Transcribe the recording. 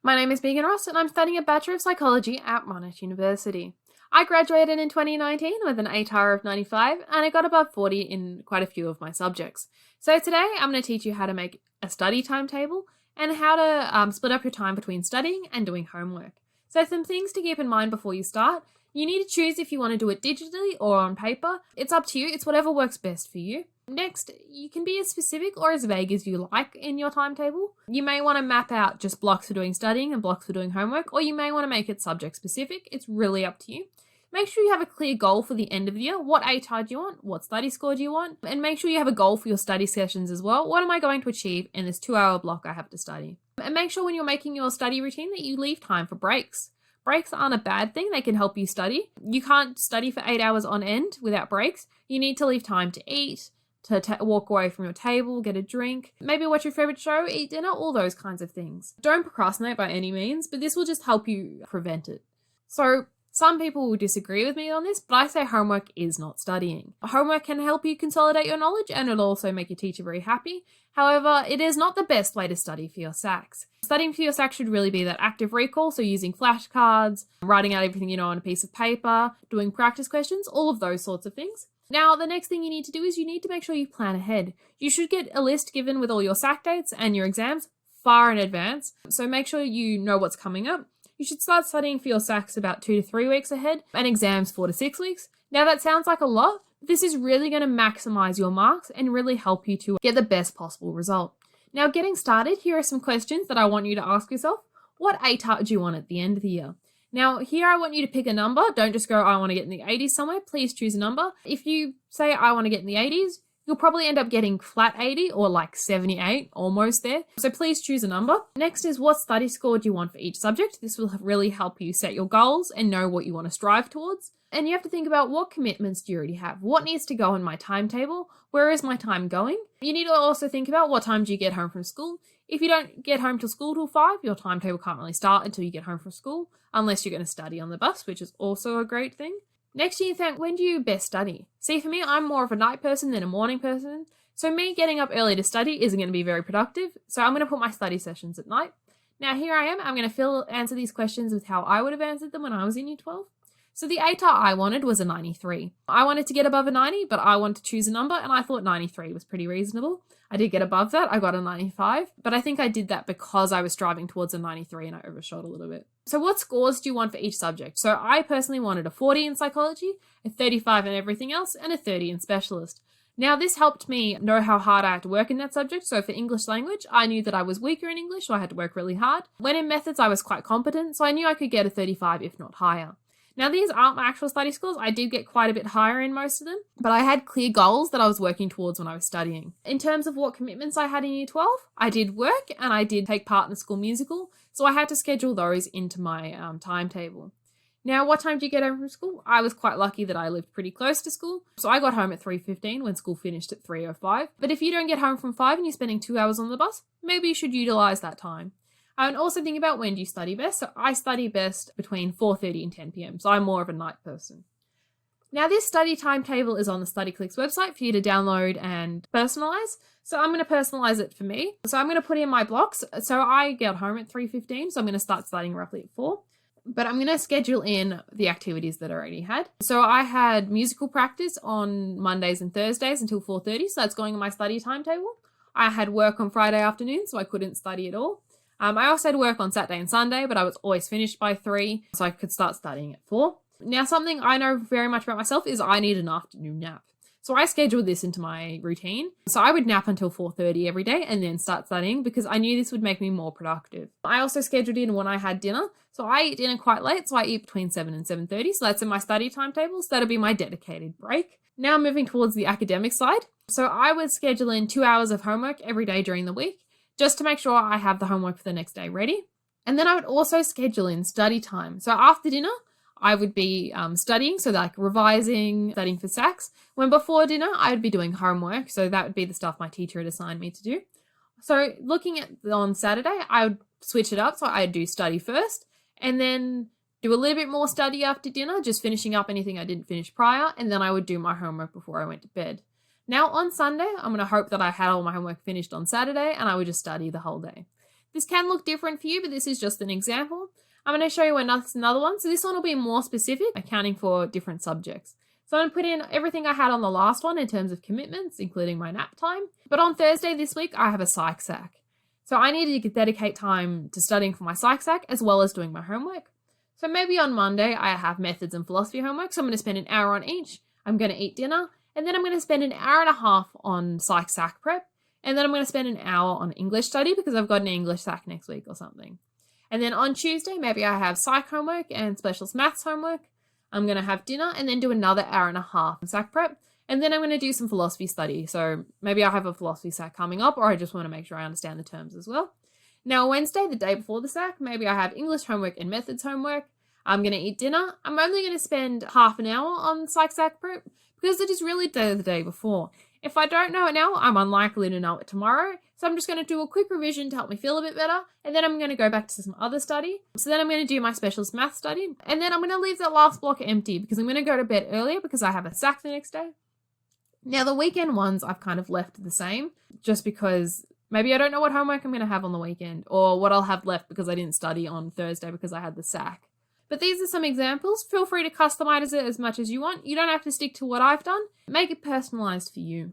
My name is Megan Ross and I'm studying a Bachelor of Psychology at Monash University. I graduated in 2019 with an ATAR of 95 and I got above 40 in quite a few of my subjects. So today I'm going to teach you how to make a study timetable and how to split up your time between studying and doing homework. So some things to keep in mind before you start. You need to choose if you want to do it digitally or on paper. It's up to you. It's whatever works best for you. Next, you can be as specific or as vague as you like in your timetable. You may want to map out just blocks for doing studying and blocks for doing homework, or you may want to make it subject specific. It's really up to you. Make sure you have a clear goal for the end of the year. What ATAR do you want? What study score do you want? And make sure you have a goal for your study sessions as well. What am I going to achieve in this 2-hour block I have to study? And make sure when you're making your study routine that you leave time for breaks. Breaks aren't a bad thing. They can help you study. You can't study for 8 hours on end without breaks. You need to leave time to eat, to walk away from your table, get a drink, maybe watch your favorite show, eat dinner, all those kinds of things. Don't procrastinate by any means, but this will just help you prevent it. So some people will disagree with me on this, but I say homework is not studying. Homework can help you consolidate your knowledge and it'll also make your teacher very happy. However, it is not the best way to study for your SACs. Studying for your SACs should really be that active recall, so using flashcards, writing out everything you know on a piece of paper, doing practice questions, all of those sorts of things. Now, the next thing you need to do is you need to make sure you plan ahead. You should get a list given with all your SAC dates and your exams far in advance, so make sure you know what's coming up. You should start studying for your SACs about 2 to 3 weeks ahead and exams 4 to 6 weeks. Now, that sounds like a lot, but this is really going to maximize your marks and really help you to get the best possible result. Now, getting started, here are some questions that I want you to ask yourself. What ATAR do you want at the end of the year? Now, here I want you to pick a number. Don't just go, I want to get in the 80s somewhere. Please choose a number. If you say, I want to get in the 80s, you'll probably end up getting flat 80 or like 78, almost there. So please choose a number. Next is what study score do you want for each subject? This will really help you set your goals and know what you want to strive towards. And you have to think about what commitments do you already have? What needs to go in my timetable? Where is my time going? You need to also think about what time do you get home from school? If you don't get home till school till 5, your timetable can't really start until you get home from school, unless you're going to study on the bus, which is also a great thing. Next, you think, when do you best study? See, for me, I'm more of a night person than a morning person. So me getting up early to study isn't going to be very productive. So I'm going to put my study sessions at night. Now, here I am. I'm going to answer these questions with how I would have answered them when I was in year 12. So the ATAR I wanted was a 93. I wanted to get above a 90, but I wanted to choose a number, and I thought 93 was pretty reasonable. I did get above that. I got a 95, but I think I did that because I was striving towards a 93 and I overshot a little bit. So what scores do you want for each subject? So I personally wanted a 40 in psychology, a 35 in everything else, and a 30 in specialist. Now, this helped me know how hard I had to work in that subject. So for English language, I knew that I was weaker in English, so I had to work really hard. When in methods, I was quite competent, so I knew I could get a 35, if not higher. Now, these aren't my actual study scores. I did get quite a bit higher in most of them, but I had clear goals that I was working towards when I was studying. In terms of what commitments I had in year 12, I did work and I did take part in the school musical, so I had to schedule those into my timetable. Now, what time do you get home from school? I was quite lucky that I lived pretty close to school, so I got home at 3:15 when school finished at 3:05. But if you don't get home from 5 and you're spending 2 hours on the bus, maybe you should utilize that time. And also think about when do you study best. So I study best between 4:30 and 10 p.m. So I'm more of a night person. Now this study timetable is on the StudyClicks website for you to download and personalize. So I'm going to personalize it for me. So I'm going to put in my blocks. So I get home at 3:15. So I'm going to start studying roughly at 4. But I'm going to schedule in the activities that I already had. So I had musical practice on Mondays and Thursdays until 4:30. So that's going on my study timetable. I had work on Friday afternoon, so I couldn't study at all. I also had work on Saturday and Sunday, but I was always finished by 3, so I could start studying at 4. Now, something I know very much about myself is I need an afternoon nap. So I scheduled this into my routine. So I would nap until 4:30 every day and then start studying because I knew this would make me more productive. I also scheduled in when I had dinner. So I eat dinner quite late, so I eat between 7 and 7:30. So that's in my study timetable. So that'll be my dedicated break. Now moving towards the academic side. So I would schedule in 2 hours of homework every day during the week, just to make sure I have the homework for the next day ready. And then I would also schedule in study time. So after dinner, I would be studying, so like revising, studying for SACs. When before dinner, I would be doing homework. So that would be the stuff my teacher had assigned me to do. So looking at on Saturday, I would switch it up. So I'd do study first and then do a little bit more study after dinner, just finishing up anything I didn't finish prior. And then I would do my homework before I went to bed. Now on Sunday, I'm going to hope that I had all my homework finished on Saturday and I would just study the whole day. This can look different for you, but this is just an example. I'm going to show you another one. So this one will be more specific, accounting for different subjects. So I'm going to put in everything I had on the last one in terms of commitments, including my nap time. But on Thursday this week, I have a psych sack. So I needed to dedicate time to studying for my psych sack as well as doing my homework. So maybe on Monday, I have methods and philosophy homework. So I'm going to spend an hour on each. I'm going to eat dinner. And then I'm going to spend an hour and a half on psych sack prep. And then I'm going to spend an hour on English study because I've got an English sack next week or something. And then on Tuesday, maybe I have psych homework and specialist maths homework. I'm going to have dinner and then do another hour and a half sack prep. And then I'm going to do some philosophy study. So maybe I have a philosophy sack coming up, or I just want to make sure I understand the terms as well. Now, Wednesday, the day before the sack, maybe I have English homework and methods homework. I'm going to eat dinner. I'm only going to spend half an hour on psych sack prep because it is really the day before. If I don't know it now, I'm unlikely to know it tomorrow. So I'm just going to do a quick revision to help me feel a bit better. And then I'm going to go back to some other study. So then I'm going to do my specialist math study. And then I'm going to leave that last block empty because I'm going to go to bed earlier because I have a sack the next day. Now, the weekend ones I've kind of left the same just because maybe I don't know what homework I'm going to have on the weekend or what I'll have left because I didn't study on Thursday because I had the sack. But these are some examples. Feel free to customize it as much as you want. You don't have to stick to what I've done. Make it personalized for you.